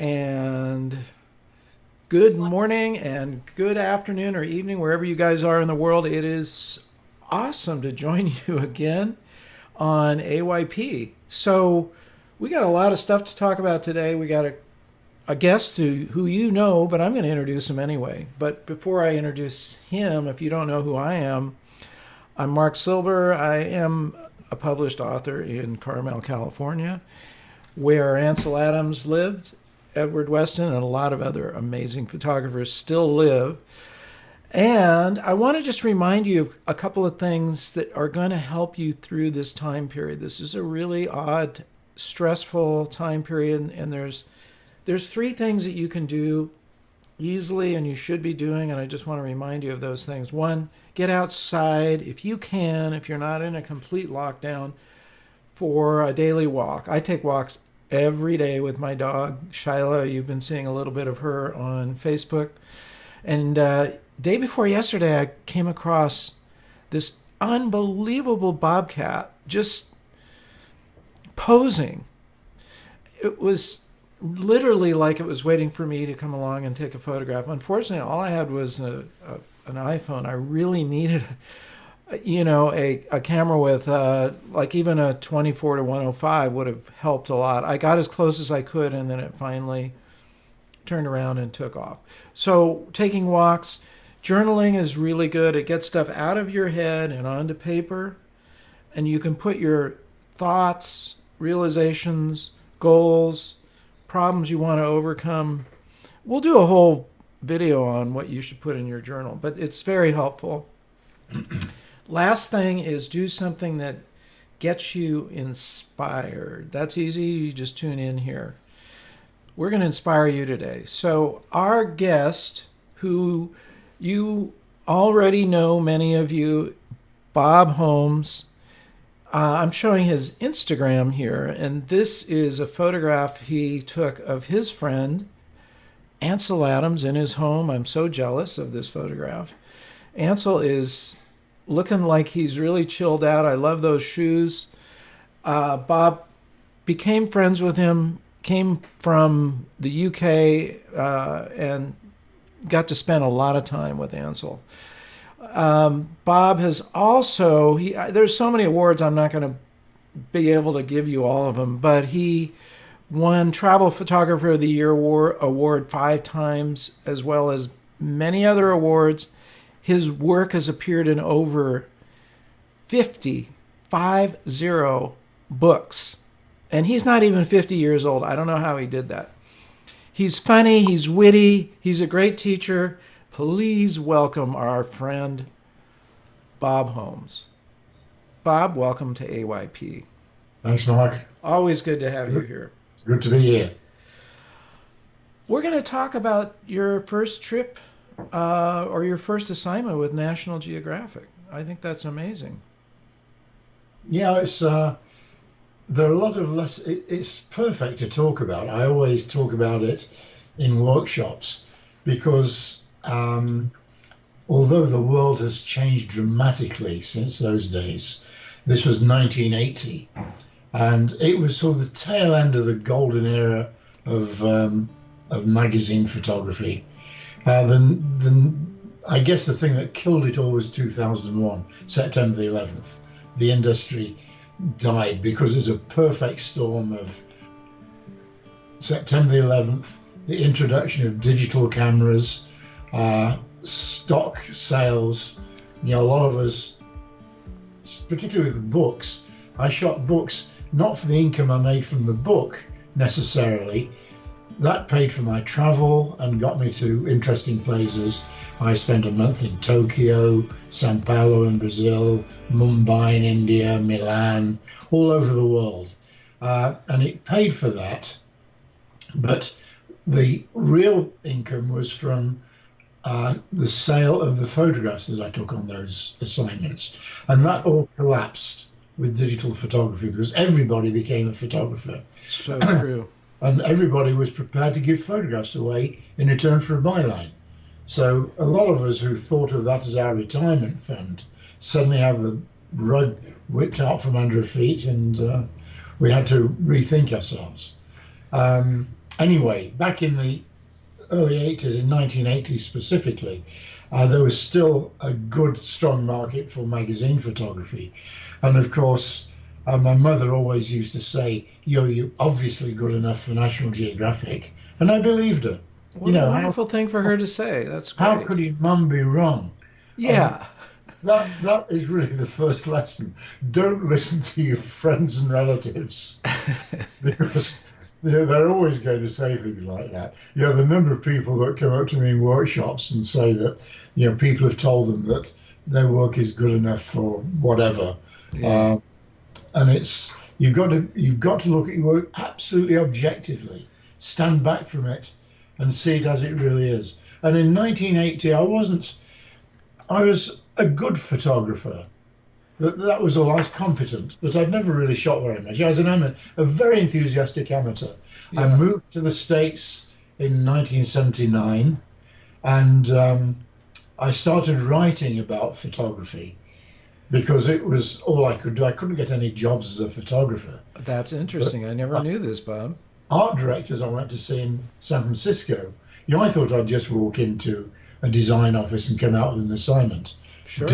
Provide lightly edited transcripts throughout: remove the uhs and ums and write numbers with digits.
and good morning and good afternoon or evening, wherever you guys are in the world. It is awesome to join you again on AYP. So, we got a lot of stuff to talk about today. We got a guest who you know, but I'm going to introduce him anyway. But before I introduce him, if you don't know who I am, I'm Marc Silber. I am a published author in Carmel, California, where Ansel Adams lived, Edward Weston, and a lot of other amazing photographers still live. And I want to just remind you of a couple of things that are going to help you through this time period. This is a really odd, stressful time period, and there's three things that you can do easily and you should be doing, and I just want to remind you of those things. One, get outside if you can, if you're not in a complete lockdown, for a daily walk. I take walks every day with my dog, Shyla. You've been seeing a little bit of her on Facebook. And day before yesterday, I came across this unbelievable bobcat just posing. It was literally like it was waiting for me to come along and take a photograph. Unfortunately, all I had was an iPhone. I really needed a camera with like even a 24 to 105 would have helped a lot. I got as close as I could, and then it finally turned around and took off. So taking walks, journaling is really good. It gets stuff out of your head and onto paper, and you can put your thoughts, realizations, goals, problems you want to overcome. We'll do a whole video on what you should put in your journal, but it's very helpful. Last thing is do something that gets you inspired. That's easy. You just tune in here. We're going to inspire you today. So our guest, who you already know, many of you, Bob Holmes. I'm showing his Instagram here, and this is a photograph he took of his friend, Ansel Adams, in his home. I'm so jealous of this photograph. Ansel is looking like he's really chilled out. I love those shoes. Bob became friends with him, came from the UK, and got to spend a lot of time with Ansel. Bob has also, there's so many awards, I'm not going to be able to give you all of them, but he won Travel Photographer of the Year award 5 times, as well as many other awards. His work has appeared in over 50 books, and he's not even 50 years old. I don't know how he did that. He's funny, he's witty, he's a great teacher. Please welcome our friend, Bob Holmes. Bob, welcome to AYP. Thanks, Mark. Always good to have you here. It's good to be here. We're going to talk about your first trip or your first assignment with National Geographic. I think that's amazing. Yeah, there are a lot of it's perfect to talk about. I always talk about it in workshops because although the world has changed dramatically since those days, this was 1980, and it was sort of the tail end of the golden era of magazine photography. I guess the thing that killed it all was 2001, September the 11th. The industry died because it was a perfect storm of September the 11th, the introduction of digital cameras, stock sales. A lot of us, particularly with books, I shot books not for the income I made from the book necessarily. That paid for my travel and got me to interesting places. I spent a month in Tokyo, Sao Paulo in Brazil, Mumbai in India, Milan, all over the world. And it paid for that. But the real income was from the sale of the photographs that I took on those assignments. And that all collapsed with digital photography because everybody became a photographer. So true. And everybody was prepared to give photographs away in return for a byline. So a lot of us who thought of that as our retirement fund suddenly have the rug whipped out from under our feet, and we had to rethink ourselves. Anyway, back in the early 80s, in 1980 specifically, there was still a good, strong market for magazine photography. And of course, my mother always used to say, you're obviously good enough for National Geographic. And I believed her. You What a know, wonderful thing for her to say. That's how great. could your mum be wrong? And Yeah. that is really the first lesson. Don't listen to your friends and relatives because they're always going to say things like that. You know, the number of people that come up to me in workshops and say that, people have told them that their work is good enough for whatever. Yeah. Uh, and you've got to look at your work absolutely objectively, stand back from it, and see it as it really is. And in 1980, I was a good photographer. That was all. I was competent, but I'd never really shot very much. I was a very enthusiastic amateur. I Yeah. moved to the States in 1979, and I started writing about photography because it was all I could do. I couldn't get any jobs as a photographer. That's But interesting. I never uh, knew this, Bob. art directors I went to see in San Francisco, I thought I'd just walk into a design office and come out with an assignment. Sure.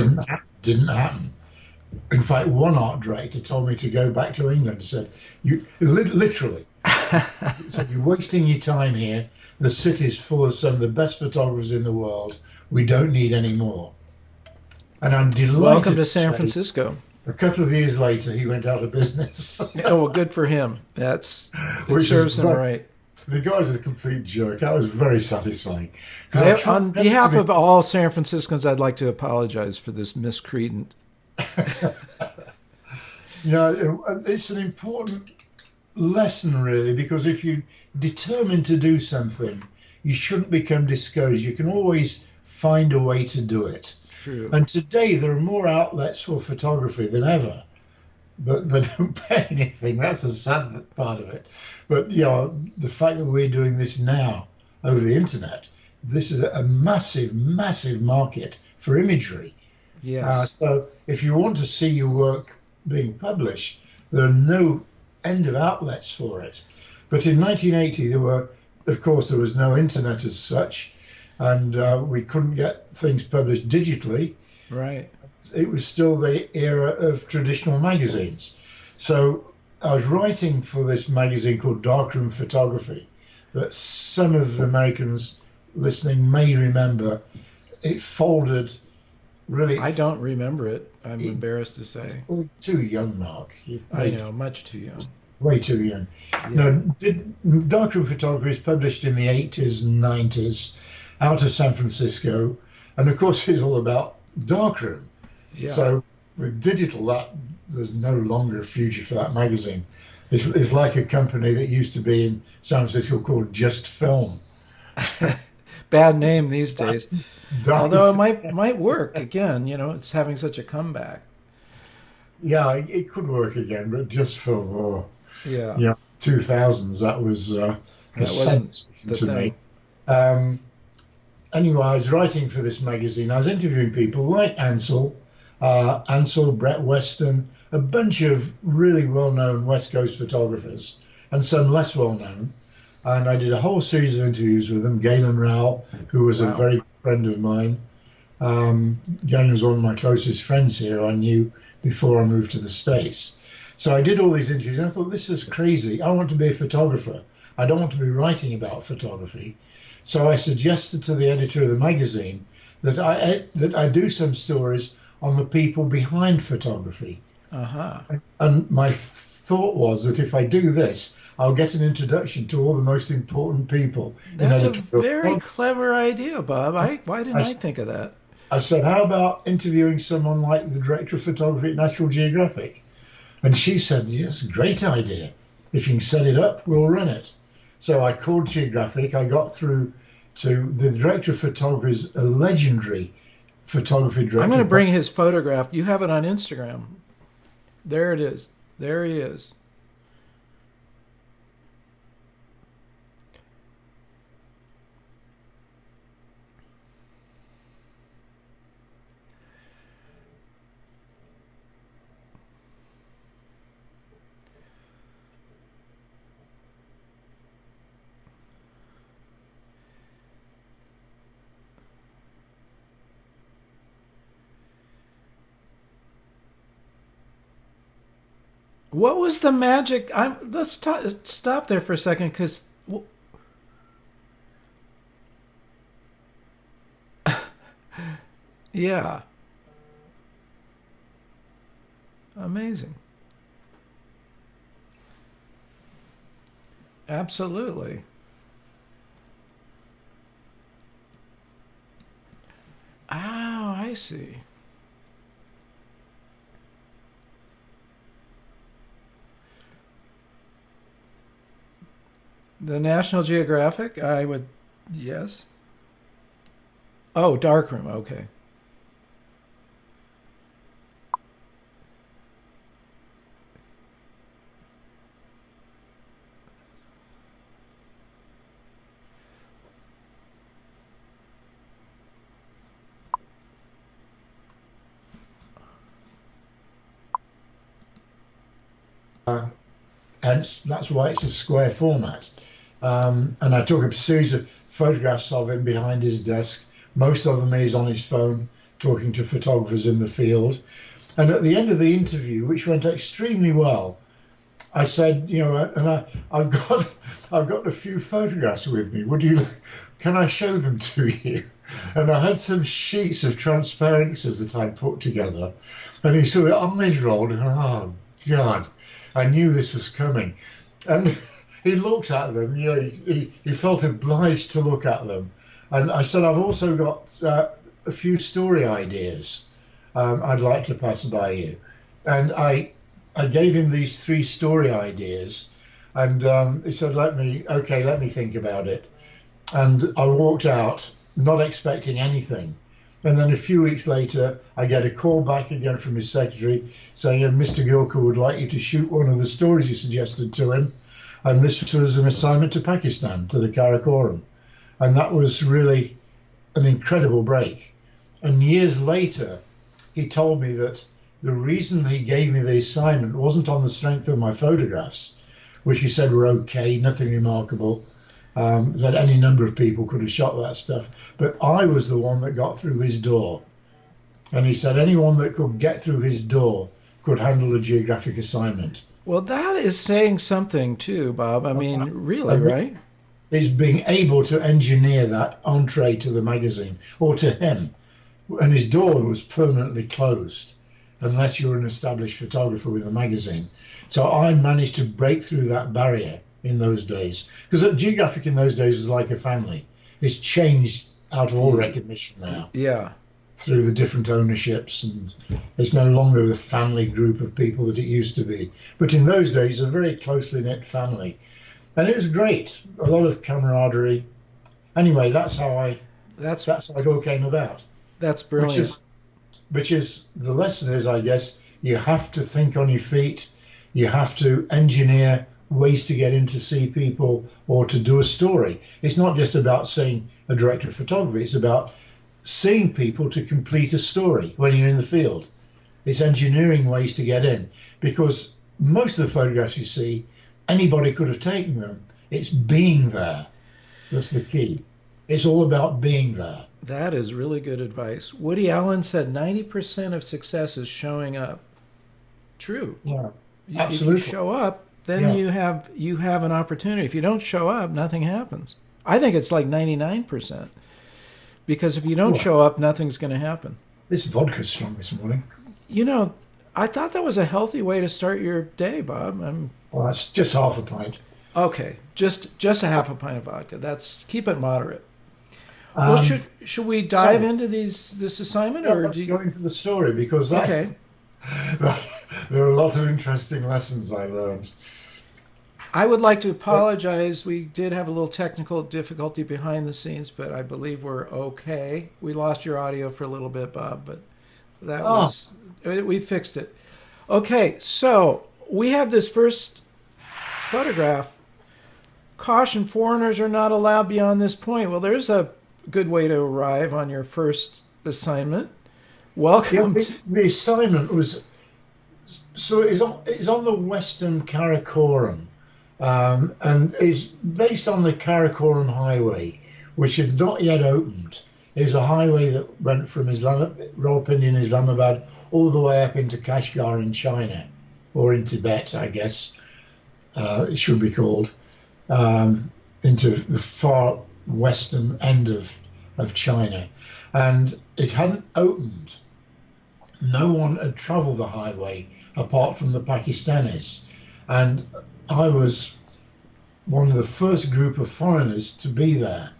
Didn't happen. In fact, one art director told me to go back to England. Said, "You literally said you're wasting your time here. The city's full of some of the best photographers in the world. We don't need any more." And I'm Welcome delighted to to San say, Francisco. a couple of years later, he went out of business, Oh, well, good for him. It which is serves him right. the guy's a complete jerk. That was very satisfying because I tried On never to behalf be. of all San Franciscans, I'd like to apologize for this miscreant. It's an important lesson, really, because if you determine to do something, you shouldn't become discouraged. You can always find a way to do it. True. And today there are more outlets for photography than ever, but they don't pay anything. That's the sad part of it. But the fact that we're doing this now over the internet, this is a massive, massive market for imagery. Yes. So if you want to see your work being published, there are no end of outlets for it. But in 1980, of course, there was no internet as such, and we couldn't get things published digitally. Right. It was still the era of traditional magazines. So I was writing for this magazine called Darkroom Photography that some of the Americans listening may remember. It folded really. I don't remember it. I'm embarrassed to say. Too young, Mark. You're I know, much too young. way too young. Yeah. No, Darkroom Photography is published in the 80s and 90s out of San Francisco. And of course, it's all about darkroom. Yeah. So with digital, there's no longer a future for that magazine. It's like a company that used to be in San Francisco called Just Film. Bad name these days. Dark, Although it might work again. It's having such a comeback. yeah, it could work again, but Just Film, Yeah. 2000s, that was a That wasn't sensation the to me. thing. Um, anyway, I was writing for this magazine. I was interviewing people like Ansel, Brett Weston, a bunch of really well-known West Coast photographers, and some less well-known. And I did a whole series of interviews with them. Galen Rowell, who was a Wow. very good friend of mine. Galen was one of my closest friends here. I knew before I moved to the States. So I did all these interviews, and I thought, this is crazy. I want to be a photographer. I don't want to be writing about photography. So I suggested to the editor of the magazine that I do some stories on the people behind photography. Uh-huh. And my thought was that if I do this, I'll get an introduction to all the most important people in That's a editorial. very clever idea, Bob. Why didn't I, I think of that? I said, how about interviewing someone like the director of photography at National Geographic? And she said, yes, great idea. If you can set it up, we'll run it. So I called Geographic. I got through to the director of photography, is a legendary photography director. I'm going to bring his photograph. You have it on Instagram. There it is. There he is. What was the magic? Stop there for a second, because yeah, amazing, absolutely. Oh, I see. The National Geographic, I would, yes. Oh, darkroom. Okay. Hence, that's why it's a square format. And I took a series of photographs of him behind his desk. Most of them is on his phone, talking to photographers in the field. And at the end of the interview, which went extremely well, I said, I've got, I've got a few photographs with me. Can I show them to you? And I had some sheets of transparencies that I'd put together, and he sort of eyes rolled, and oh God, I knew this was coming. And he looked at them, he felt obliged to look at them. And I said, I've also got a few story ideas I'd like to pass by you. And I gave him these three story ideas, and he said, let me think about it. And I walked out, not expecting anything. And then a few weeks later, I get a call back again from his secretary saying, Mr. Gilker would like you to shoot one of the stories you suggested to him. And this was an assignment to Pakistan, to the Karakoram. And that was really an incredible break. And years later, he told me that the reason he gave me the assignment wasn't on the strength of my photographs, which he said were okay, nothing remarkable, that any number of people could have shot that stuff. But I was the one that got through his door. And he said anyone that could get through his door could handle a geographic assignment. Well, that is saying something too, Bob. I mean, really, And right? is being able to engineer that entree to the magazine, or to him. And his door was permanently closed unless you're an established photographer with a magazine. So I managed to break through that barrier in those days, because Geographic in those days was like a family. It's changed out of all recognition now Yeah. through the different ownerships, and it's no longer the family group of people that it used to be. But in those days, a very closely knit family, and it was great. A lot of camaraderie. Anyway, That's that's how it all came about. that's Which brilliant. is the lesson is, I guess, you have to think on your feet. You have to engineer ways to get in to see people or to do a story. It's not just about seeing a director of photography. It's about seeing people to complete a story when you're in the field. It's engineering ways to get in, because most of the photographs you see, anybody could have taken them. It's being there. That's the key. It's all about being there. That is really good advice. Woody Allen said 90% of success is showing up. True. Yeah, If you absolutely. show up, then Yeah. you have an opportunity. If you don't show up, nothing happens. I think it's like 99%, because if you don't Oh, show up, nothing's going to happen. this vodka's strong this morning. You know, I thought that was a healthy way to start your day, Bob. Well, that's just half a pint. Okay, just a half a pint of vodka. That's keep it moderate. Well, Um, should we dive so, into this assignment, yeah, or do let's you, go into the story, because okay? that there are a lot of interesting lessons I learned. I would like to But, apologize. We did have a little technical difficulty behind the scenes, but I believe we're okay. We lost your audio for a little bit, Bob, but that ah, was we fixed it. Okay, so we have this first photograph. Caution: foreigners are not allowed beyond this point. Well, there's a good way to arrive on your first assignment. yeah, Welcome to, the assignment was so it's on the Western Karakoram, and is based on the Karakoram Highway, which had not yet opened. It was a highway that went from Rawalpindi in Islamabad all the way up into Kashgar in China, or in Tibet, I guess it should be called, into the far western end of China. And it hadn't opened. No one had traveled the highway apart from the Pakistanis. And I was one of the first group of foreigners to be there.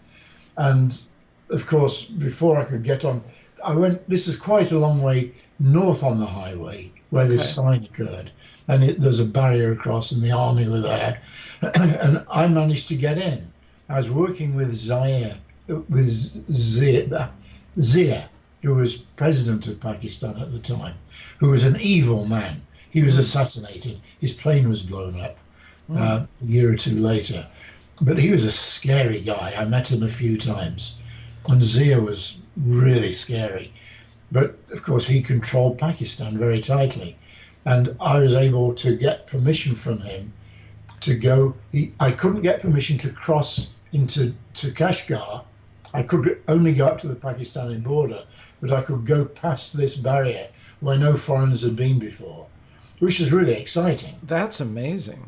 And of course, before I could get on, this is quite a long way north on the highway where this sign occurred. And there's a barrier across and the army were there. And I managed to get in. I was working with Zia, who was president of Pakistan at the time, who was an evil man. He was assassinated. His plane was blown up a year or two later. But he was a scary guy. I met him a few times. And Zia was really scary. But of course, he controlled Pakistan very tightly. And I was able to get permission from him to go. I couldn't get permission to cross into Kashgar. I could only go up to the Pakistani border, but I could go past this barrier where no foreigners had been before, which is really exciting. That's amazing.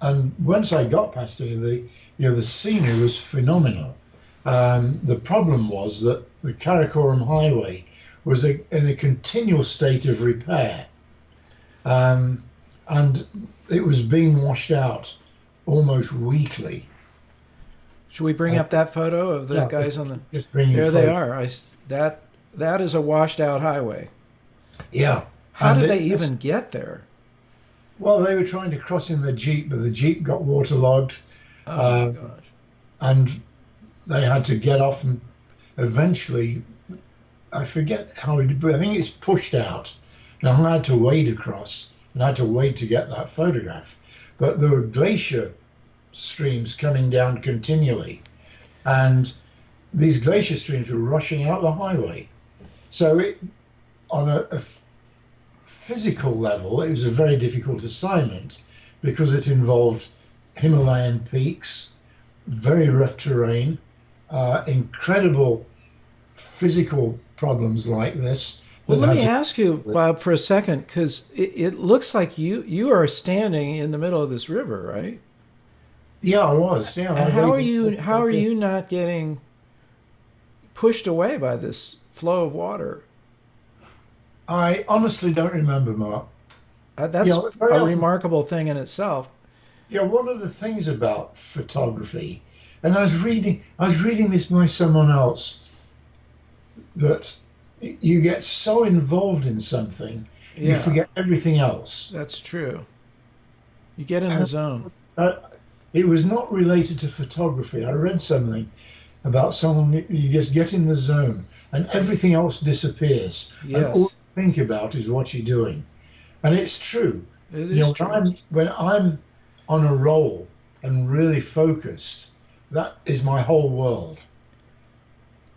And once I got past it, the scenery was phenomenal. The problem was that the Karakoram Highway was in a continual state of repair, and it was being washed out almost weekly. Should we bring up that photo of the guys on the? Just there they are. That is a washed out highway. Yeah. How did they even get there? Well, they were trying to cross in the Jeep, but the Jeep got waterlogged. Oh my gosh. And they had to get off, and eventually, I forget how it did, but I think it's pushed out. And I had to wade across, and I had to wait to get that photograph. But there were glacier streams coming down continually, and these glacier streams were rushing out the highway. So on a physical level, it was a very difficult assignment because it involved Himalayan peaks, very rough terrain, incredible physical problems like this. Well, let me ask you, Bob, for a second, because it looks like you are standing in the middle of this river, right? Yeah, I was. Yeah. And how are you not getting pushed away by this flow of water? I honestly don't remember, Mark. That's a remarkable thing in itself. Yeah, one of the things about photography, and I was reading this by someone else, that you get so involved in something, you forget everything else. That's true. You get in the zone. It was not related to photography. I read something about someone, you just get in the zone and everything else disappears. Yes. And all you think about is what you're doing. And it's true. It is true. When I'm on a roll and really focused, that is my whole world.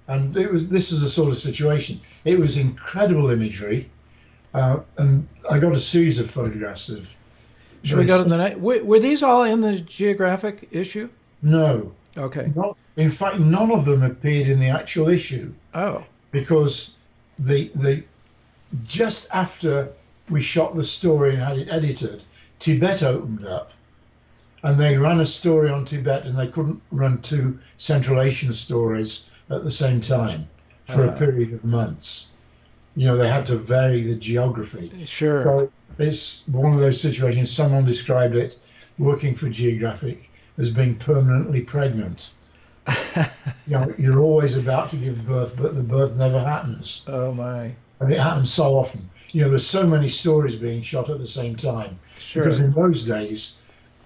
And this was the sort of situation. It was incredible imagery. And I got a series of photographs of. Should we go to the next? Were these all in the Geographic issue? No. Okay. In fact, none of them appeared in the actual issue. Oh. Because just after we shot the story and had it edited, Tibet opened up. And they ran a story on Tibet, and they couldn't run two Central Asian stories at the same time for a period of months. They had to vary the geography. Sure. So it's one of those situations. Someone described it, working for Geographic, as being permanently pregnant. You're always about to give birth, but the birth never happens. Oh my! And it happens so often. There's so many stories being shot at the same time. Sure. Because in those days,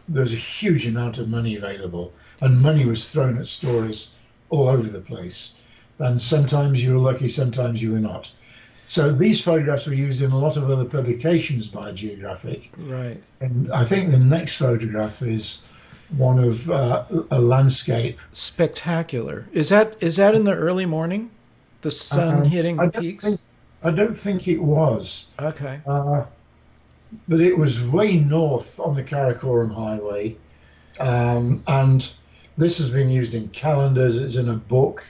there's a huge amount of money available, and money was thrown at stories all over the place. And sometimes you were lucky, sometimes you were not. So these photographs were used in a lot of other publications by Geographic. Right. And I think the next photograph is one of a landscape. Spectacular. Is that in the early morning? The sun hitting the peaks? I don't think it was. Okay. But it was way north on the Karakoram Highway. And this has been used in calendars. It's in a book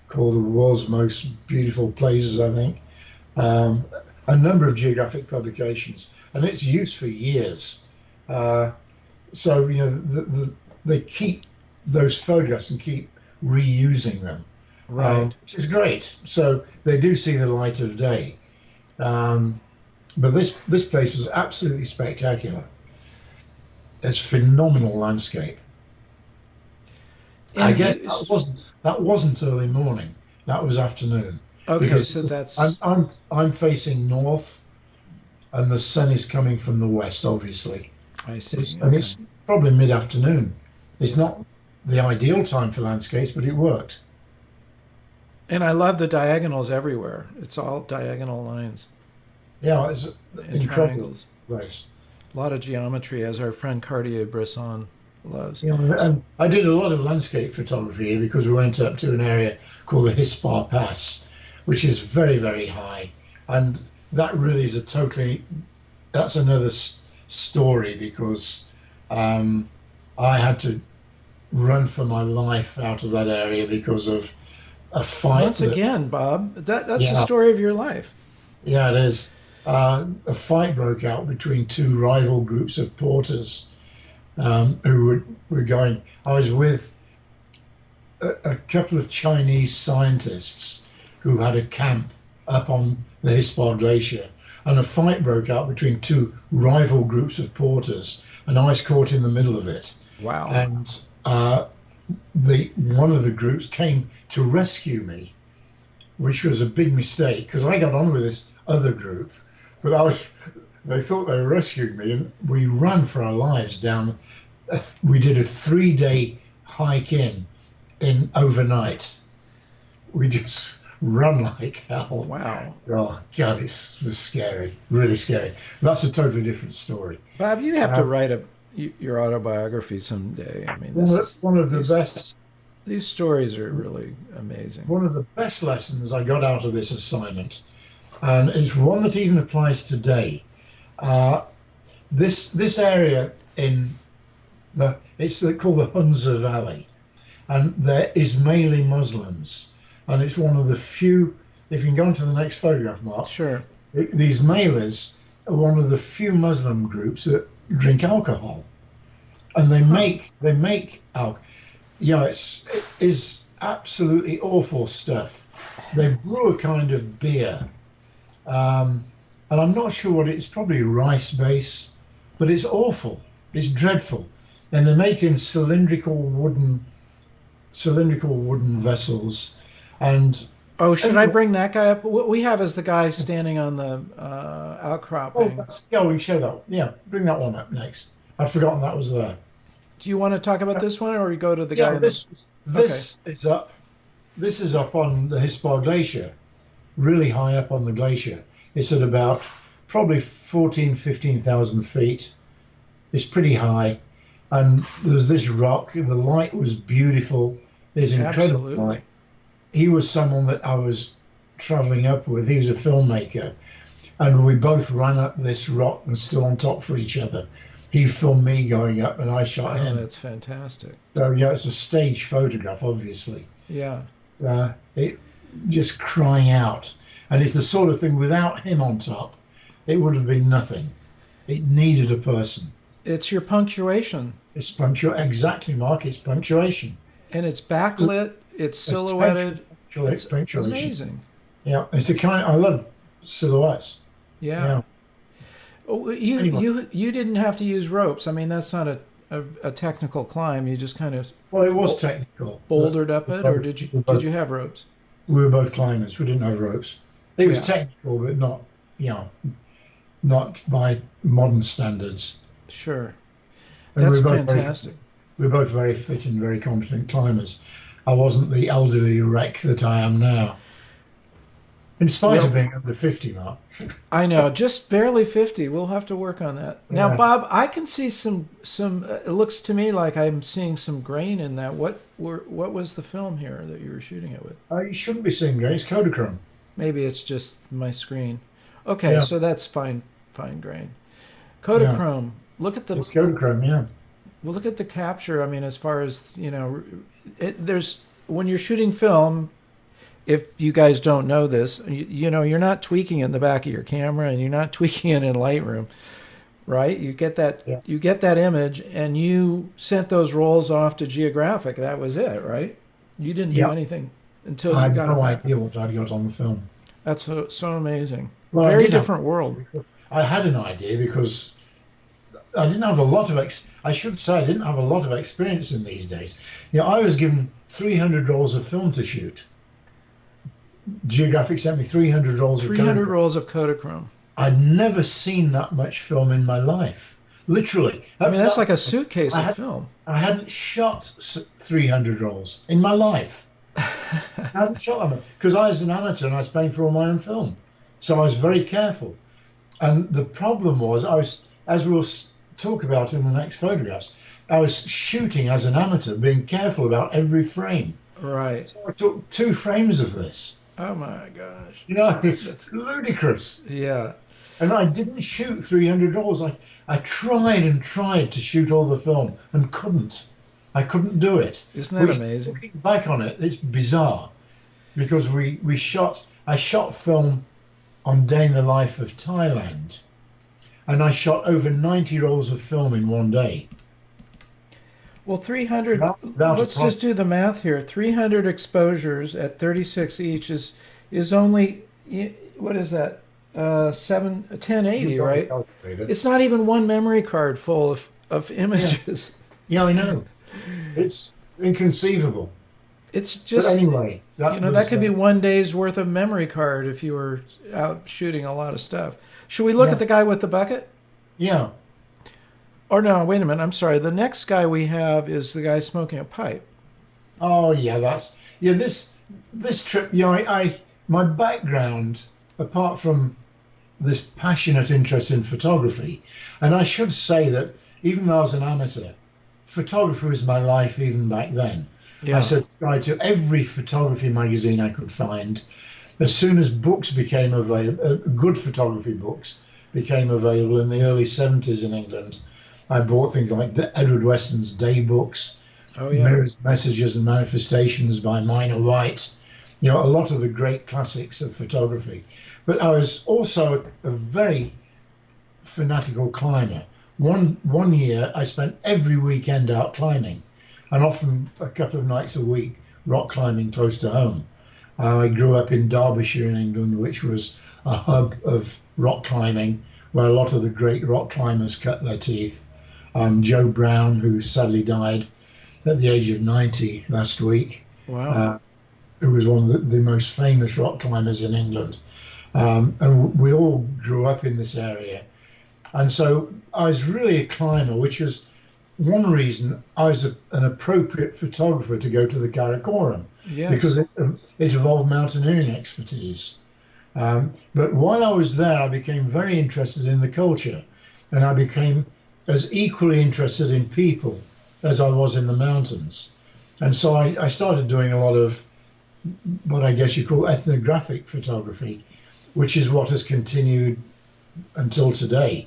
called The World's Most Beautiful Places, I think. a number of geographic publications, and it's used for years. Uh, so they keep those photographs and keep reusing them, Right. which is great. So they do see the light of day. Um, but this place was absolutely spectacular. It's phenomenal landscape. I And guess that wasn't early morning. That was afternoon okay, because so I'm that's I'm I'm facing north, and the sun is coming from the west. Obviously, I see. and Okay. it's probably mid-afternoon. It's Yeah. not the ideal time for landscapes, but it worked. And I love the diagonals everywhere. It's all diagonal lines Yeah, it's and incredible triangles. place. A lot of geometry, as our friend Cartier-Bresson loves. And I did a lot of landscape photography here because we went up to an area called the Hispar Pass, which is very, very high. And that really is that's another story because um, I had to run for my life out of that area because of a fight Once that, again, Bob, that's the yeah, story of your life. yeah, it is. A fight broke out between two rival groups of porters who were going. I was with a couple of Chinese scientists who had a camp up on the Hispar Glacier, and a fight broke out between two rival groups of porters, and I was caught in the middle of it. Wow. And the one of the groups came to rescue me, which was a big mistake because I got on with this other group, but they thought they were rescuing me, and we ran for our lives down. We did a 3-day hike in overnight. We just run like hell. Wow. Oh God, it was scary, really scary. That's a totally different story. Bob, you have to Uh, write your autobiography someday. I mean, one of, one of the best these stories are really amazing. one of the best lessons I got out of this assignment, and it's one that even applies today. Uh, this area in it's called the Hunza Valley, and they're Ismaili Muslims, and it's one of the few. If you can go on to the next photograph, Mark, Sure. these Ismailis are one of the few Muslim groups that drink alcohol, and they make alcohol. Yeah, it is absolutely awful stuff. They brew a kind of beer, and I'm not sure what it's probably rice base, but it's awful. It's dreadful, and they make it in cylindrical wooden vessels, and Oh, should I everyone, bring that guy up? What we have is the guy standing on the oh, outcropping. yeah, we can show that. Yeah, bring that one up next. I'd forgotten that was there. Do you want to talk about this one, or we go to the guy Yeah, in the? this Okay. this is up. This is up on the Hispar Glacier, really high up on the glacier. It's at about probably 14, 15,000 feet. It's pretty high, and there's this rock. The light was beautiful. There's incredible Absolutely. light. He was someone that I was traveling up with. He was a filmmaker, and we both ran up this rock and stood on top for each other. He filmed me going up, and I shot Oh, him. that's fantastic. So yeah, it's a stage photograph, obviously. Yeah. It just crying out, and it's the sort of thing. Without him on top, it would have been nothing. It needed a person. It's your punctuation, It's exactly, Mark. It's punctuation. and it's backlit. It's Essential silhouetted. It's punctuation. amazing. Yeah, it's a kind. I love silhouettes. Yeah. Yeah. Oh, you Anyway, you you didn't have to use ropes. I mean, that's not a technical climb. You just kind of well, it was technical, but bouldered up we it, or both, did you we did both, you have ropes? we were both climbers. We didn't have ropes. It was Yeah. technical, but not, you know, not by modern standards. Sure. And That's fantastic. we were both very fit and very competent climbers. I wasn't the elderly wreck that I am now, in spite of Well, being under 50, Mark. I know, just barely 50. We'll have to work on that. Now, Yeah. Bob, I can see some. It looks to me like I'm seeing some grain in that. What was the film here that you were shooting it with? You shouldn't be seeing grace. Kodachrome. Maybe it's just my screen. Okay, Yeah, so that's fine grain. yeah. Kodachrome. Look at the It's Kodachrome, yeah. well, look at the capture. I mean, as far as there's when you're shooting film, if you guys don't know this, you know, you're not tweaking it in the back of your camera and you're not tweaking it in Lightroom, right? Yeah. You get that image and you sent those rolls off to Geographic. That was it, right? You didn't do Yeah. anything until I you had got it no back. idea what I'd got on the film. That's so amazing. Well, I Very did have. different world. I had an idea because I didn't have a lot of I should say I didn't have a lot of experience in these days. You know, I was given 300 rolls of film to shoot. Geographic sent me 300 rolls of 300 Kodachrome. rolls of Kodachrome. I'd never seen that much film in my life. Literally. I Up mean, to that's that like a point, suitcase I of had film. I hadn't shot 300 rolls in my life. I hadn't shot them because I was an amateur and I was paying for all my own film. So I was very careful. And the problem was, as we'll talk about in the next photographs, I was shooting as an amateur, being careful about every frame. Right. So I took 2 frames of this. Oh my gosh. You know, it's ludicrous. Yeah. And I didn't shoot 300 rolls. I tried and tried to shoot all the film and couldn't. I couldn't do it. Isn't that amazing? Looking back on it, it's bizarre because I shot film on Day in the Life of Thailand, and I shot over 90 rolls of film in one day. Well, 300, Without let's just do the math here. 300 exposures at 36 each is only, what is that? 1080, right? It's not even one memory card full of images. Yeah, I know. It's inconceivable. It's But just, anyway, that could be one day's worth of memory card if you were out shooting a lot of stuff. Should we look at the guy with the bucket? Yeah. Or no, wait a minute. I'm sorry. The next guy we have is the guy smoking a pipe. Oh yeah, this trip. You know, my background, apart from this passionate interest in photography, and I should say that even though I was an amateur, photography was my life even back then. Yeah. I subscribed to every photography magazine I could find. As soon as books became available, good photography books became available in the early 70s in England, I bought things like Edward Weston's day books, Oh, yeah. Mirrors, Messages and Manifestations by Minor White, you know, a lot of the great classics of photography. But I was also a very fanatical climber. One year I spent every weekend out climbing, and often a couple of nights a week rock climbing close to home. I grew up in Derbyshire in England, which was a hub of rock climbing, where a lot of the great rock climbers cut their teeth. Joe Brown, who sadly died at the age of 90 last week, Wow. who was one of the most famous rock climbers in England. And we all grew up in this area. And so I was really a climber, which was one reason I was an appropriate photographer to go to the Karakoram, Yes. because it involved mountaineering expertise. But while I was there, I became very interested in the culture, and I became as equally interested in people as I was in the mountains. And so I started doing a lot of what I guess you call ethnographic photography, which is what has continued until today.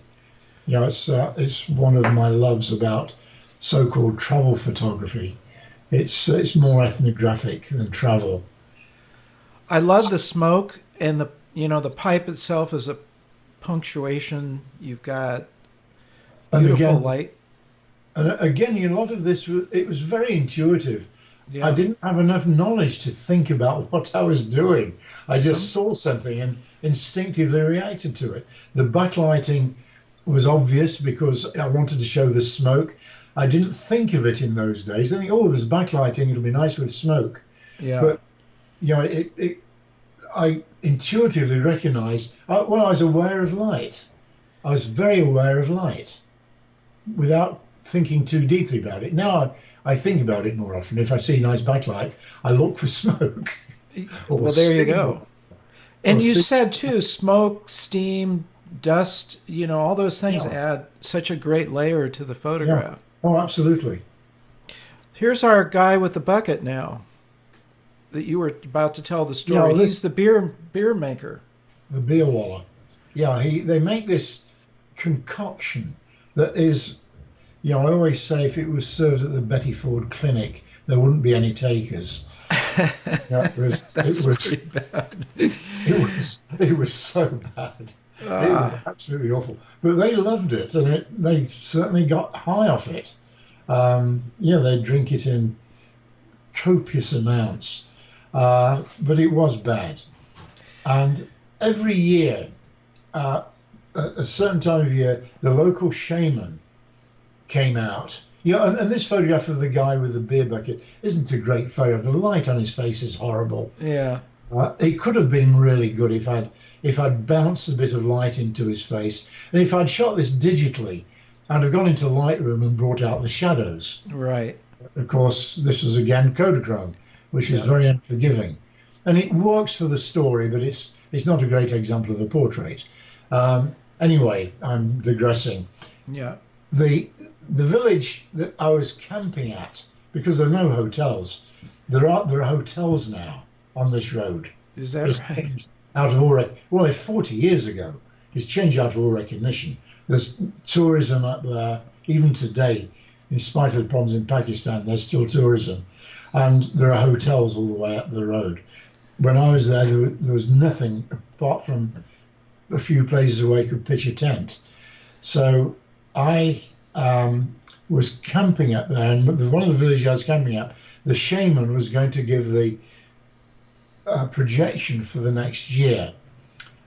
You know, it's one of my loves about so-called travel photography. It's more ethnographic than travel. I love the smoke and the pipe itself is a punctuation. You've got beautiful light. And again, a lot of this it was very intuitive. Yeah. I didn't have enough knowledge to think about what I was doing. I just saw something and instinctively reacted to it. The backlighting was obvious because I wanted to show the smoke. I didn't think of it in those days. I think, oh, there's backlighting, it'll be nice with smoke. Yeah. But you know, I intuitively recognized. I was aware of light. I was very aware of light, without thinking too deeply about it. Now I think about it more often. If I see nice backlight, I look for smoke. Well, there you go. And you said too, smoke, steam, dust, all those things add such a great layer to the photograph. Yeah. Oh, absolutely. Here's our guy with the bucket now that you were about to tell the story. Yeah, He's the beer maker. The beer waller. Yeah, they make this concoction that is, I always say if it was served at the Betty Ford Clinic, there wouldn't be any takers. Yeah, That's pretty bad. it was so bad. It was Ah, absolutely awful. But they loved it, and they certainly got high off it. Yeah, they drink it in copious amounts, but it was bad. And every year, uh, at a certain time of year, the local shaman came out. Yeah, and this photograph of the guy with the beer bucket isn't a great photo. The light on his face is horrible. yeah. It could have been really good if I'd bounced a bit of light into his face, and if I'd shot this digitally, I'd have gone into Lightroom and brought out the shadows. Right. Of course, this was again Kodachrome, which is Yeah. very unforgiving, and it works for the story, but it's not a great example of a portrait. Anyway, I'm digressing. Yeah. The village that I was camping at, because there are no hotels, there are hotels now on this road. Is that It's right? changed out of well, it's 40 years ago. It's changed out of all recognition. There's tourism up there even today, in spite of the problems in Pakistan. There's still tourism, and there are hotels all the way up the road. When I was there, there was nothing apart from a few places where you could pitch a tent. So I was camping up there, and one of the villages I was camping at, the shaman was going to give the projection for the next year.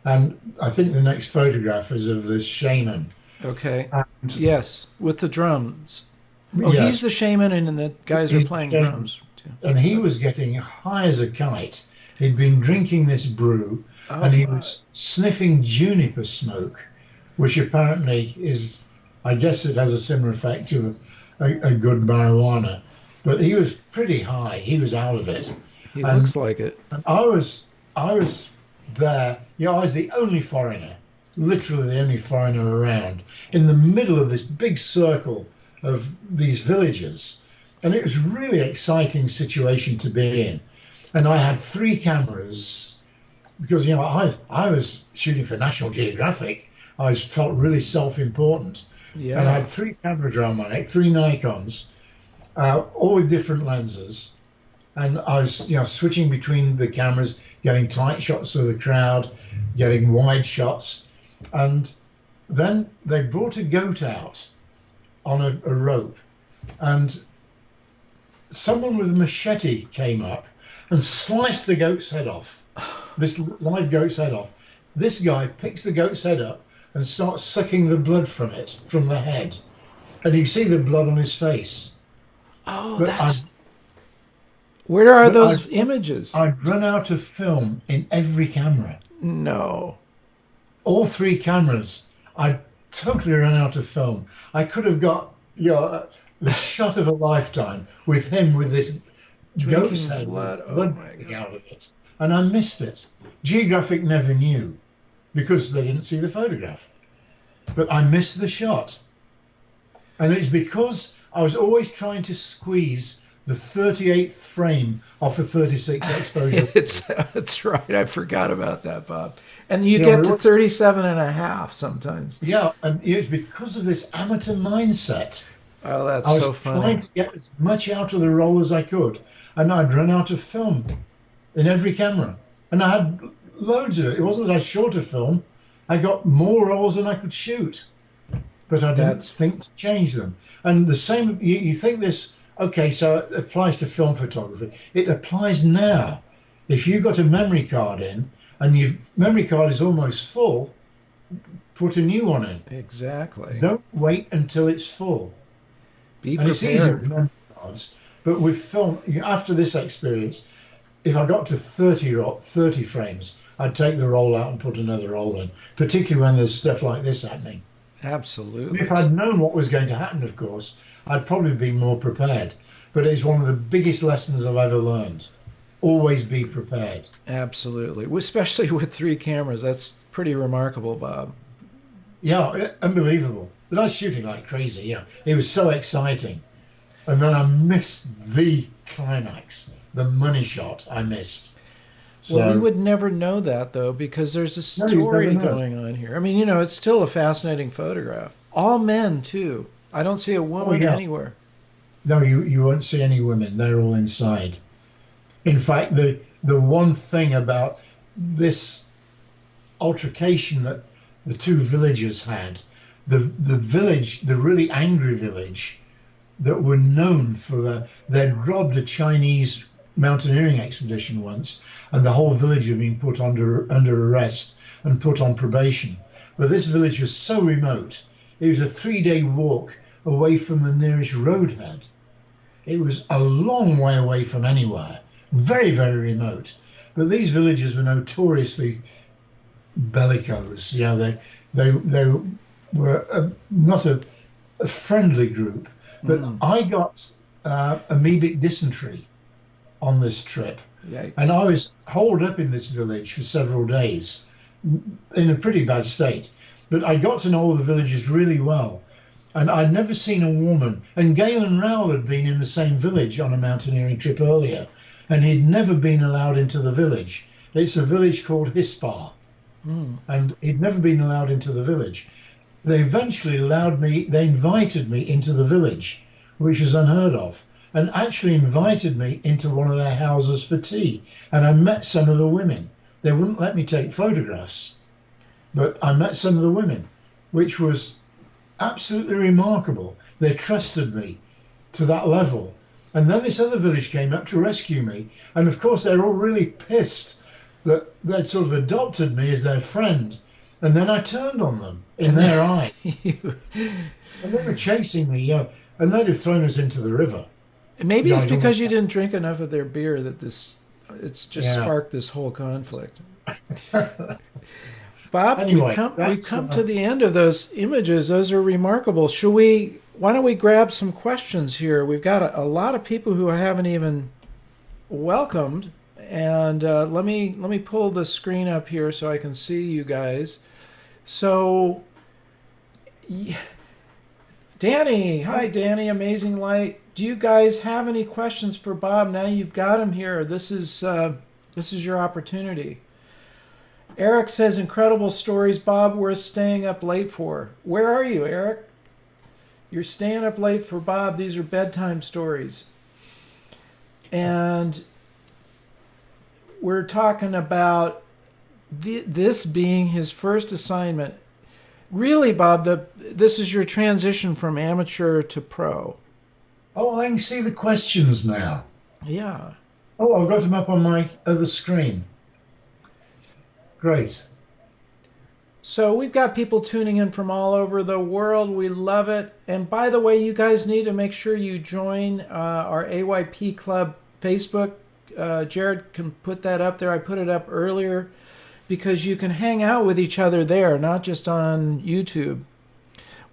And I think the next photograph is of this shaman. Okay. And Yes, with the drums. Oh, he's yes, the shaman, and the guys are he's the playing shaman. drums too. And he Okay. was getting high as a kite. He'd been drinking this brew, Oh and he my. was sniffing juniper smoke, which apparently is, I guess it has a similar effect to a good marijuana. But he was pretty high. He was out of it. He And looks like it. And I was there. Yeah, I was the only foreigner, literally the only foreigner around, in the middle of this big circle of these villagers, and it was a really exciting situation to be in. And I had three cameras because I was shooting for National Geographic. I felt really self-important, and I Yeah. had three cameras around my neck, three Nikons, all with different lenses, and I was, switching between the cameras, getting tight shots of the crowd, getting wide shots, and then they brought a goat out on a rope, and someone with a machete came up and sliced the goat's head off. This live goat's head off. This guy picks the goat's head up and starts sucking the blood from it, from the head, and you see the blood on his face. Oh, But I, that's. Where are but I those images? I'd run out of film in every camera. No. All three cameras, I'd totally run out of film. I could have got the shot of a lifetime with him with this goat's Drinking head blood. with Oh blood my coming god. out of it. And I missed it. Geographic never knew because they didn't see the photograph. But I missed the shot. And it's because I was always trying to squeeze the 38th frame off a 36 exposure. That's right. I forgot about that, Bob. And you You get know, to 37 and a half sometimes. yeah, and it's because of this amateur mindset. Oh, that's I so was trying funny. to get as much out of the roll as I could, and I'd run out of film in every camera. And I had loads of it. It wasn't that I short of film. I got more rolls than I could shoot, but I didn't That's think to change them. And the same, you think this, okay, so it applies to film photography. It applies now. If you got a memory card in and your memory card is almost full, put a new one in. exactly. Don't wait until it's full. Be And it's easy with prepared. memory cards, but with film, after this experience, if I got to 30 frames, I'd take the roll out and put another roll in, particularly when there's stuff like this happening. If Absolutely. I'd known what was going to happen, of course, I'd probably be more prepared. But it's one of the biggest lessons I've ever learned. Always be prepared. Absolutely. Especially with three cameras. That's pretty remarkable, Bob. Yeah, unbelievable. But I was shooting like crazy. Yeah, it was so exciting. And then I missed the climax, the money shot. I missed. Well, we So would never know that, though, because there's a no, you never story know. going on here. I mean, it's still a fascinating photograph. All men, too. I don't see a Oh woman yeah. anywhere. No, you won't see any women. They're all inside. In fact, the one thing about this altercation that the two villagers had, the village, the really angry village that were known for they'd robbed a Chinese mountaineering expedition once, and the whole village had been put under arrest and put on probation. But this village was so remote, it was a 3-day walk away from the nearest roadhead. It was a long way away from anywhere, very, very remote. But these villagers were notoriously bellicose. You know, they were not a friendly group. But I got amoebic dysentery on this trip. Yikes. And I was holed up in this village for several days in a pretty bad state. But I got to know all the villagers really well. And I'd never seen a woman. And Galen Rowell had been in the same village on a mountaineering trip earlier, and he'd never been allowed into the village. It's a village called Hispar, and he'd never been allowed into the village. They eventually they invited me into the village, which was unheard of, and actually invited me into one of their houses for tea. And I met some of the women. They wouldn't let me take photographs, but I met some of the women, which was absolutely remarkable. They trusted me to that level. And then this other village came up to rescue me. And of course, they're all really pissed that they'd sort of adopted me as their friend. And then I turned on them in their eye. And they were chasing me, and they'd have thrown us into the river. Maybe it's because you didn't drink enough of their beer that it's just sparked this whole conflict. Bob, anyway, we've come to the end of those images. Those are remarkable. Why don't we grab some questions here? We've got a lot of people who I haven't even welcomed. And let me pull the screen up here so I can see you guys. So, Danny, hi Danny, Amazing Light. Do you guys have any questions for Bob? Now you've got him here. This is your opportunity. Eric says, incredible stories, Bob, worth staying up late for. Where are you, Eric? You're staying up late for Bob. These are bedtime stories. And we're talking about this being his first assignment. Really, Bob, this is your transition from amateur to pro. Oh, I can see the questions now. Yeah. Oh, I've got them up on my other screen. Great. So we've got people tuning in from all over the world. We love it. And by the way, you guys need to make sure you join our AYP Club Facebook. Jared can put that up there. I put it up earlier because you can hang out with each other there, not just on YouTube.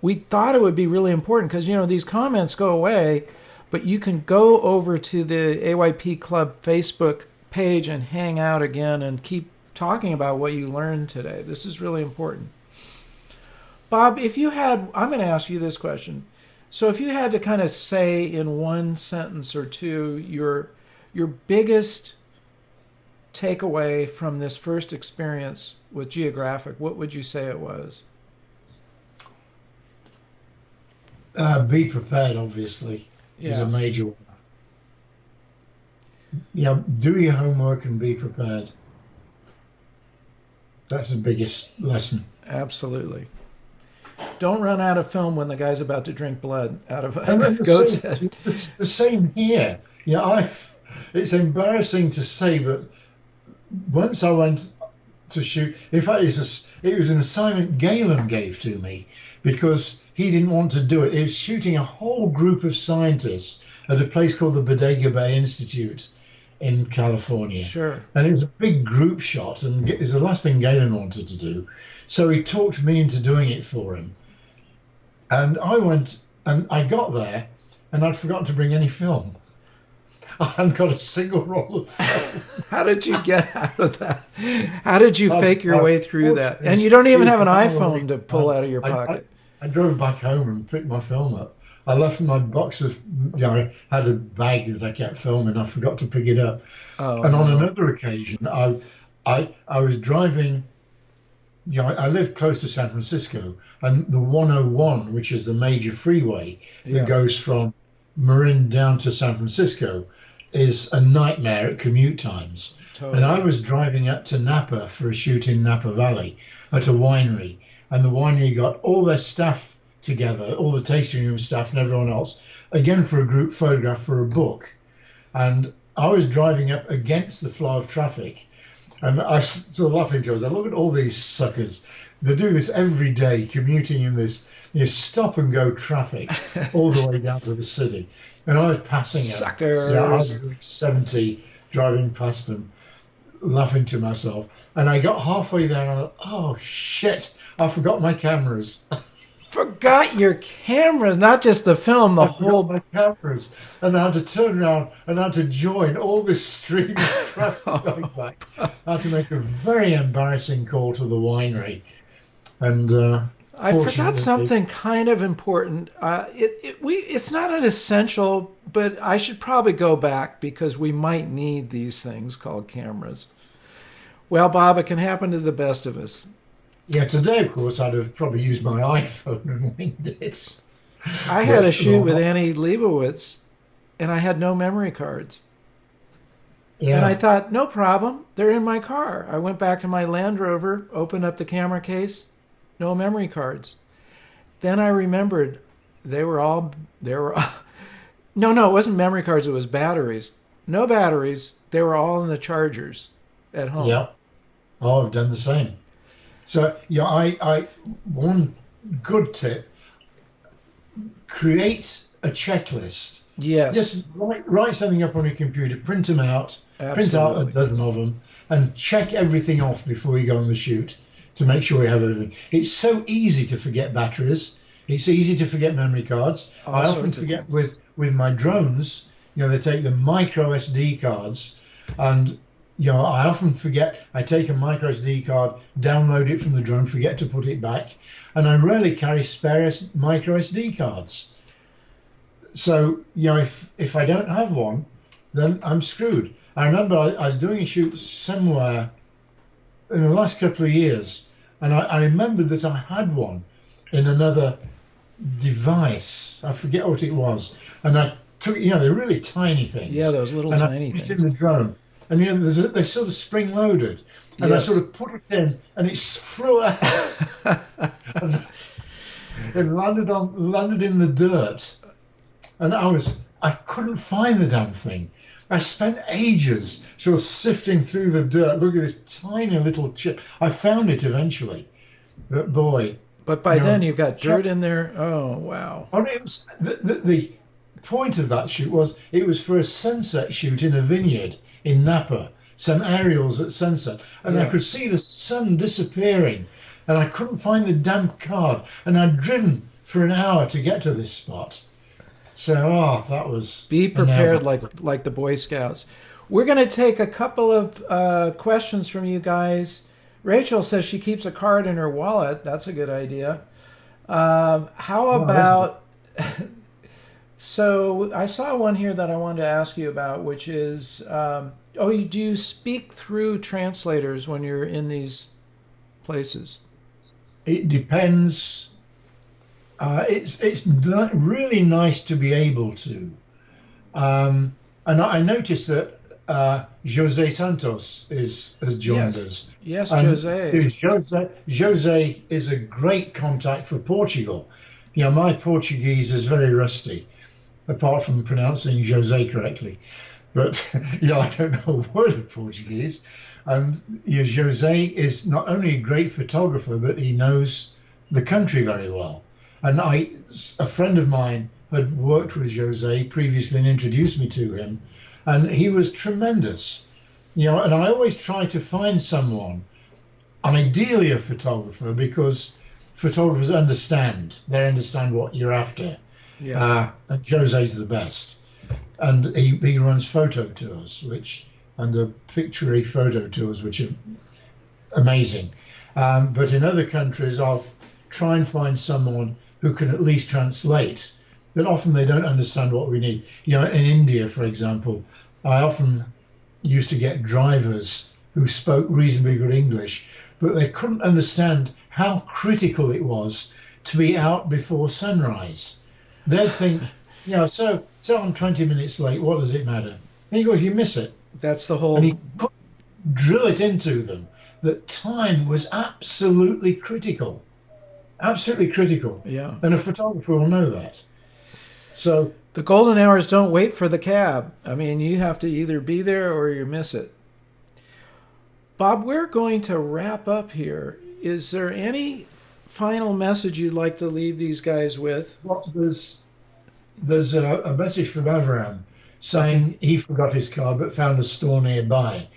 We thought it would be really important because, these comments go away, but you can go over to the AYP Club Facebook page and hang out again and keep talking about what you learned today. This is really important. Bob, I'm going to ask you this question. So if you had to kind of say in one sentence or two your biggest takeaway from this first experience with Geographic, what would you say it was? Be prepared, obviously, is a major one. Do your homework and be prepared. That's the biggest lesson. Absolutely. Don't run out of film when the guy's about to drink blood out of a goat's head. It's the same here. It's embarrassing to say, but once I went to shoot, in fact, it was an assignment Galen gave to me because he didn't want to do it. He was shooting a whole group of scientists at a place called the Bodega Bay Institute in California. Sure. And it was a big group shot, and it was the last thing Galen wanted to do. So he talked me into doing it for him. And I went, and I got there, and I'd forgotten to bring any film. I hadn't got a single roll of film. How did you get out of that? How did you fake your way through that? And you don't even have an iPhone to pull out of your pocket. I drove back home and picked my film up. I left my box of, I had a bag that I kept filming. I forgot to pick it up. On another occasion, I was driving. I lived close to San Francisco, and the 101, which is the major freeway that goes from Marin down to San Francisco, is a nightmare at commute times. And I Totally. was driving up to Napa for a shoot in Napa Valley at a winery, and the winery got all their staff together, all the tasting room staff and everyone else, again for a group photograph for a book. And I was driving up against the flow of traffic, and I sort of laughing to us. I look at all these suckers. They do this every day, commuting in this stop and go traffic all the way down to the city. And I was passing them. So I was Suckers. doing 70 driving past them, laughing to myself. And I got halfway there and I thought, oh shit, I forgot my cameras. Forgot your cameras, not just the film, the I forgot whole. my cameras. And I had to turn around and I had to join all this stream of traffic going back. I had to make a very embarrassing call to the winery. And I forgot fortunately, something kind of important. It's not an essential, but I should probably go back because we might need these things called cameras. Well, Bob, it can happen to the best of us. yeah, today, of course, I'd have probably used my iPhone and winged it. I had a But, shoot with Annie Leibovitz, and I had no memory cards. And I yeah, thought, no problem, they're in my car. I went back to my Land Rover, opened up the camera case, no memory cards. Then I remembered they were no, it wasn't memory cards, it was batteries. No batteries, they were all in the chargers at home. yeah. Oh, I've done the same. So, yeah, one good tip, create a checklist. Yes, Just write something up on your computer, print them out, print out a absolutely. dozen of them, and check everything off before you go on the shoot to make sure you have everything. It's so easy to forget batteries. It's easy to forget memory cards. All I often sorts of forget things. with my drones. They take the micro SD cards, and I often forget. I take a micro SD card, download it from the drone, forget to put it back, and I rarely carry spare micro SD cards. So if I don't have one, then I'm screwed. I remember I was doing a shoot somewhere in the last couple of years, and I remembered that I had one in another device. I forget what it was, and I took they're really tiny Yeah, things, those little and I tiny put it in things. the drone, and they're sort of spring loaded, and I sort Yes. of put it in, and it flew out, and it landed in the dirt. And I couldn't find the damn thing. I spent ages sort of sifting through the dirt. Look at this tiny little chip. I found it eventually. But boy, But by you then know, you've got check. dirt in there. Oh, wow. Oh, it was, the point of that shoot was it was for a sunset shoot in a vineyard in Napa, some aerials at sunset. And I Yeah. could see the sun disappearing. And I couldn't find the damn card. And I'd driven for an hour to get to this spot. So, that was Be an hour. prepared like the Boy Scouts. We're going to take a couple of questions from you guys. Rachel says she keeps a card in her wallet. That's a good idea. How Well, isn't it? about so I saw one here that I wanted to ask you about, which is do you speak through translators when you're in these places? It depends. It's really nice to be able to. And I noticed that Jose Santos has joined Yes. us. Yes, And Jose. Jose is a great contact for Portugal. My Portuguese is very rusty, apart from pronouncing Jose correctly. But I don't know a word of Portuguese. And Jose is not only a great photographer, but he knows the country very well. And a friend of mine had worked with Jose previously and introduced me to him, and he was tremendous. And I always try to find someone, ideally a photographer, because photographers understand. They understand what you're after. Yeah. And Jose's the best. And he runs photo tours, and the picture photo tours, which are amazing. But in other countries, I'll try and find someone who can at least translate. But often they don't understand what we need. In India, for example, I often used to get drivers who spoke reasonably good English, but they couldn't understand how critical it was to be out before sunrise. They'd think, so I'm 20 minutes late. What does it matter? He goes, you miss it. That's the And whole. he put, drill it into them that time was absolutely critical. Absolutely critical. Yeah. And a photographer will know that. So The golden hours don't wait for the cab. I mean, you have to either be there or you miss it. Bob, we're going to wrap up here. Is there any final message you'd like to leave these guys with? what there's a message from Avram Okay. saying he forgot his card but found a store nearby.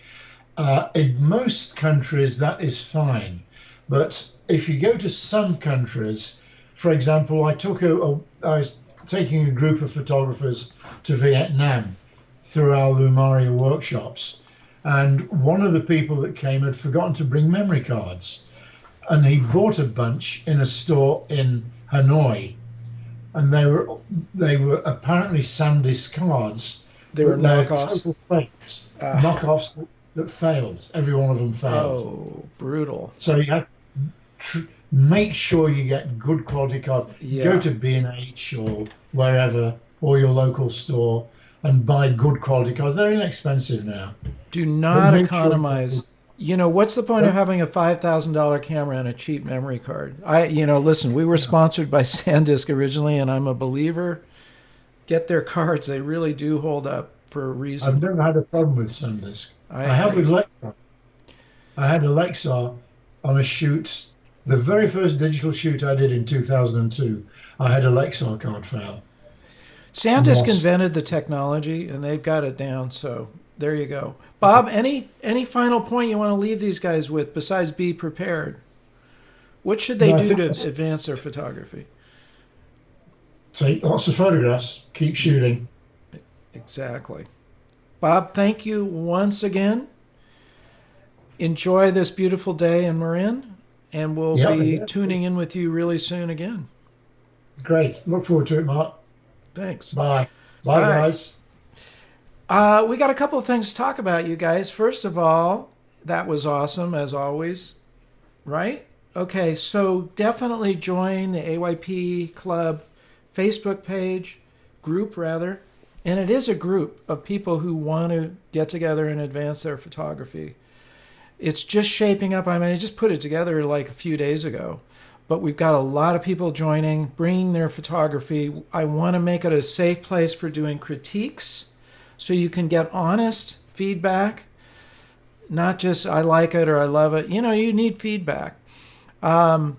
In most countries, that is fine. But if you go to some countries, for example, I was taking a group of photographers to Vietnam through our Lumaria workshops. And one of the people that came had forgotten to bring memory cards. And he bought a bunch in a store in Hanoi. And they were apparently SanDisk cards, They were but they're knockoffs. total fakes, Ah, knockoffs that failed. Every one of them failed. oh, brutal. So you have to make sure you get good quality cards. Go Yeah. to B&H or wherever, or your local store, and buy good quality cards. They're inexpensive now, Do but not make sure you get economize. You know, what's the point of good. having a $5,000 camera and a cheap memory card? Listen, we were sponsored by SanDisk originally, and I'm a believer. Get their cards. They really do hold up for a I've reason. never had a problem with SanDisk. I I have agree. with Lexar. I had a Lexar on a shoot. The very first digital shoot I did in 2002, I had a Lexar card fail and SanDisk lost. invented the technology, and they've got it down. So there you go. Bob, any final point you want to leave these guys with besides be prepared? What should they No, I do think to that's advance their photography? take lots of photographs, keep shooting. Exactly. Bob, thank you once again. Enjoy this beautiful day in Marin, and we'll Yeah, be yes, tuning in with you really soon again. great. Look forward to it, Mark. Thanks. Bye. All Bye, right. guys. We got a couple of things to talk about, you guys. First of all, that was awesome, as always, right? Okay, so definitely join the AYP Club Facebook page, group rather. And it is a group of people who want to get together and advance their photography. It's just shaping up. I mean, I just put it together like a few days ago, but we've got a lot of people joining, bringing their photography. I want to make it a safe place for doing critiques so you can get honest feedback, not just I like it or I love it. You need feedback. Um,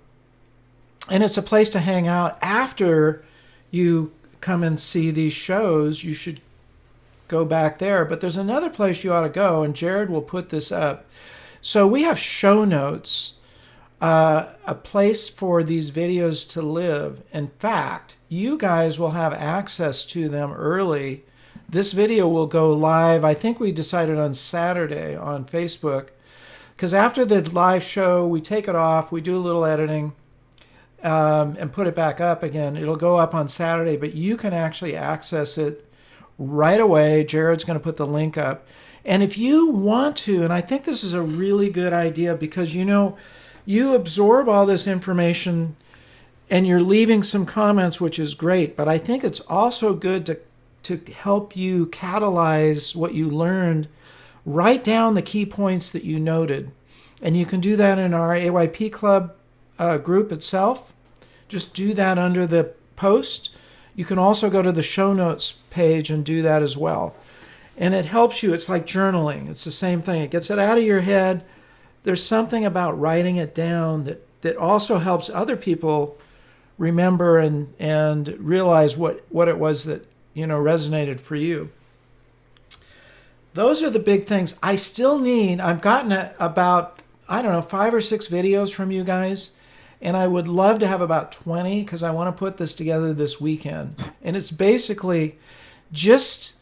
and it's a place to hang out after you come and see these shows. You should go back there. But there's another place you ought to go, and Jared will put this up. So we have show notes, a place for these videos to live. In fact, you guys will have access to them early. This video will go live, I think we decided on Saturday on Facebook, because after the live show, we take it off, we do a little editing, and put it back up again. It'll go up on Saturday, but you can actually access it right away. Jared's going to put the link up. And if you want to, and I think this is a really good idea because you absorb all this information and you're leaving some comments, which is great, but I think it's also good to help you catalyze what you learned. Write down the key points that you noted. And you can do that in our AYP Club group itself. Just do that under the post. You can also go to the show notes page and do that as well. And it helps you. It's like journaling. It's the same thing. It gets it out of your head. There's something about writing it down that also helps other people remember and realize what it was that resonated for you. Those are the big things. I've gotten about, I don't know, 5 or 6 videos from you guys. And I would love to have about 20 because I want to put this together this weekend. And it's basically just,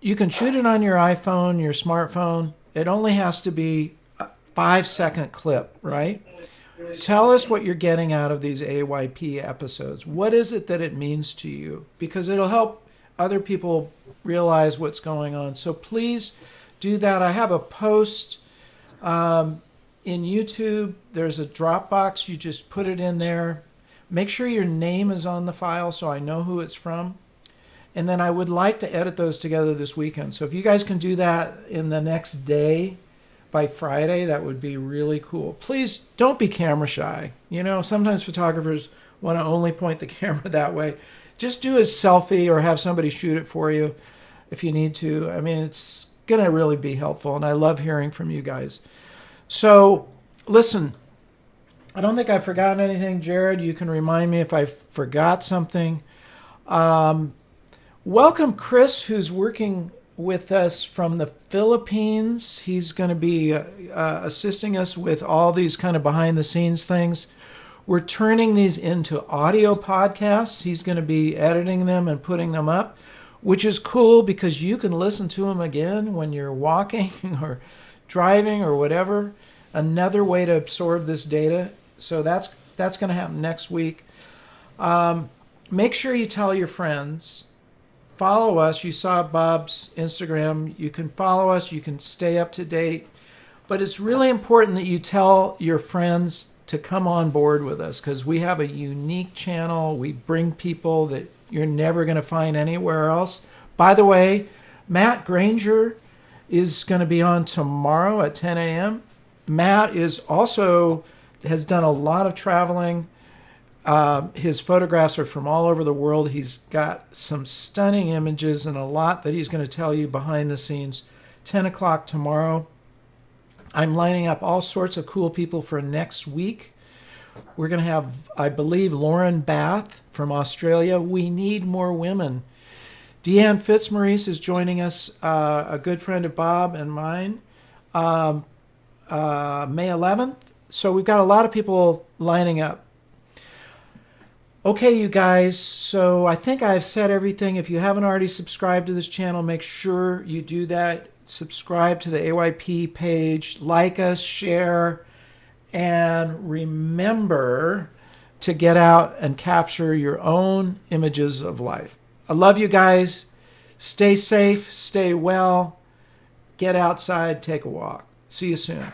you can shoot it on your iPhone, your smartphone. It only has to be a 5-second clip, right? Tell us what you're getting out of these AYP episodes. What is it that it means to you? Because it'll help other people realize what's going on. So please do that. I have a post in YouTube. There's a Dropbox. You just put it in there. Make sure your name is on the file so I know who it's from. And then I would like to edit those together this weekend. So if you guys can do that in the next day, by Friday, that would be really cool. Please don't be camera shy. You know, sometimes photographers want to only point the camera that way. Just do a selfie or have somebody shoot it for you if you need to. I mean, it's going to really be helpful, and I love hearing from you guys. So, listen, I don't think I've forgotten anything. Jared, you can remind me if I forgot something. Welcome Chris, who's working with us from the Philippines. He's going to be assisting us with all these kind of behind the scenes things. We're turning these into audio podcasts. He's going to be editing them and putting them up, which is cool because you can listen to them again when you're walking or driving or whatever. Another way to absorb this data. So that's going to happen next week. Make sure you tell your friends. Follow us. You saw Bob's Instagram. You can follow us. You can stay up to date. But it's really important that you tell your friends to come on board with us because we have a unique channel. We bring people that you're never going to find anywhere else. By the way, Matt Granger is going to be on tomorrow at 10 a.m. Matt has done a lot of traveling. His photographs are from all over the world. He's got some stunning images and a lot that he's going to tell you behind the scenes. 10 o'clock tomorrow. I'm lining up all sorts of cool people for next week. We're going to have, I believe, Lauren Bath from Australia. We need more women. Deanne Fitzmaurice is joining us, a good friend of Bob and mine, May 11th. So we've got a lot of people lining up. Okay, you guys, so I think I've said everything. If you haven't already subscribed to this channel, make sure you do that. Subscribe to the AYP page, like us, share, and remember to get out and capture your own images of life. I love you guys. Stay safe, stay well, get outside, take a walk. See you soon.